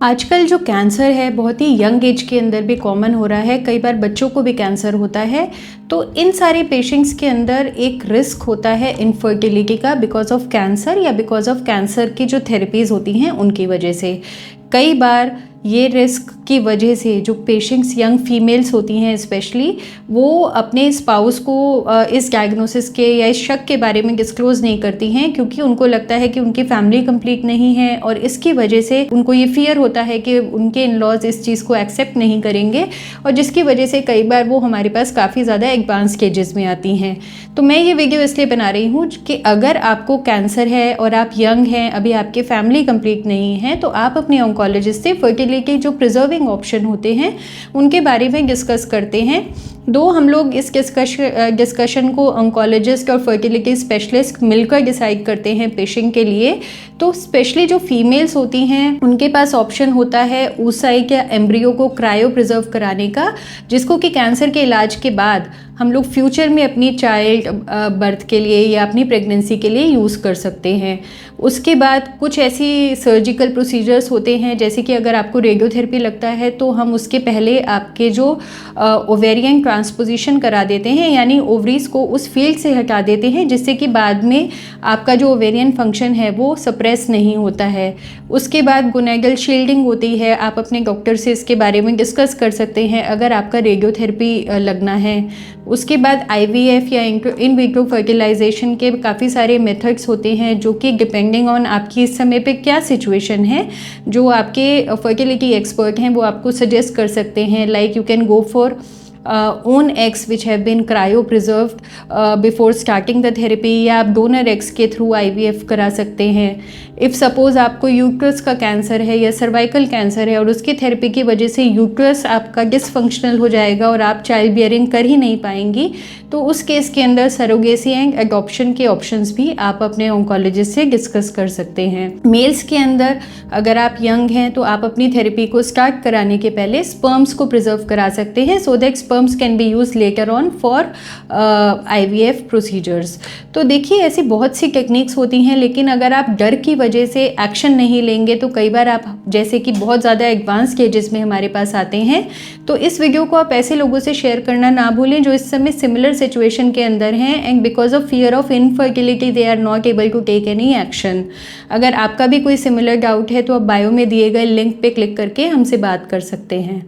आजकल जो कैंसर है बहुत ही यंग एज के अंदर भी कॉमन हो रहा है। कई बार बच्चों को भी कैंसर होता है। तो इन सारे पेशेंट्स के अंदर एक रिस्क होता है इनफर्टिलिटी का बिकॉज ऑफ कैंसर या बिकॉज ऑफ कैंसर की जो थेरेपीज़ होती हैं उनकी वजह से। कई बार ये रिस्क की वजह से जो पेशेंट्स यंग फीमेल्स होती हैं स्पेशली, वो अपने स्पाउस को इस डायग्नोसिस के या इस शक के बारे में डिस्क्लोज़ नहीं करती हैं, क्योंकि उनको लगता है कि उनकी फैमिली कंप्लीट नहीं है और इसकी वजह से उनको ये फियर होता है कि उनके इन लॉज इस चीज़ को एक्सेप्ट नहीं करेंगे, और जिसकी वजह से कई बार वो हमारे पास काफ़ी ज़्यादा एडवांस स्टेजेस में आती हैं। तो मैं ये वीडियो इसलिए बना रही हूँ कि अगर आपको कैंसर है और आप यंग हैं, अभी आपकी फैमिली कंप्लीट नहीं है, तो आप अपने ऑन्कोलॉजिस्ट से फर्टिलिटी जो प्रिजर्विंग ऑप्शन होते हैं उनके बारे में डिस्कस करते हैं। हम लोग इस डिस्कशन को ऑन्कोलॉजिस्ट और फर्टिलिटी स्पेशलिस्ट मिलकर डिसाइड करते हैं पेशेंट के लिए। तो स्पेशली जो फीमेल्स होती हैं उनके पास ऑप्शन होता है oocyte या एम्ब्रियो को क्रायो प्रिजर्व कराने का, जिसको कि कैंसर के इलाज के बाद हम लोग फ्यूचर में अपनी चाइल्ड बर्थ के लिए या अपनी प्रेगनेंसी के लिए यूज़ कर सकते हैं। उसके बाद कुछ ऐसी सर्जिकल प्रोसीजर्स होते हैं, जैसे कि अगर आपको रेडियोथेरेपी लगता है तो हम उसके पहले आपके जो ओवेरियन ट्रांसपोजिशन करा देते हैं, यानी ओवरीज को उस फील्ड से हटा देते हैं, जिससे कि बाद में आपका जो ओवेरियन फंक्शन है वो सप्रेस नहीं होता है। उसके बाद गोनेडल शील्डिंग होती है। आप अपने डॉक्टर से इसके बारे में डिस्कस कर सकते हैं अगर आपका रेडियोथेरेपी लगना है। उसके बाद IVF या इन विट्रो फर्टिलाइजेशन के काफ़ी सारे मेथड्स होते हैं, जो कि डिपेंडिंग ऑन आपकी इस समय पे क्या सिचुएशन है, जो आपके फर्टिलिटी एक्सपर्ट हैं वो आपको सजेस्ट कर सकते हैं। Like you can go for own eggs which have been cryo preserved before starting the therapy, या आप डोनर एग्स के थ्रू IVF करा सकते हैं। इफ़ सपोज़ आपको यूट्रस का कैंसर है या सर्वाइकल कैंसर है और उसकी थेरेपी की वजह से यूट्रस आपका डिसफंक्शनल हो जाएगा और आप चाइल्ड बियरिंग कर ही नहीं पाएंगी, तो उस केस के अंदर सरोगेसी एंड एडॉप्शन के ऑप्शंस भी आप अपने ऑन्कोलॉजिस्ट से डिस्कस कर सकते हैं। मेल्स के अंदर अगर आप यंग हैं तो आप अपनी थेरेपी को स्टार्ट कराने के पहले स्पर्म्स को प्रिजर्व करा सकते हैं, so that sperms can be use later on for IVF procedures. तो देखिए, ऐसी बहुत सी टेक्निक्स होती हैं, लेकिन अगर आप डर की वजह से एक्शन नहीं लेंगे तो कई बार आप जैसे कि बहुत ज़्यादा एडवांस स्टेजेस में हमारे पास आते हैं। तो इस वीडियो को आप ऐसे लोगों से शेयर करना ना भूलें जो इस समय सिमिलर सिचुएशन के अंदर हैं and because of fear of infertility they are not able to take any action. अगर आपका भी कोई सिमिलर डाउट है तो आप बायो में दिए गए लिंक पे क्लिक करके हमसे बात कर सकते हैं।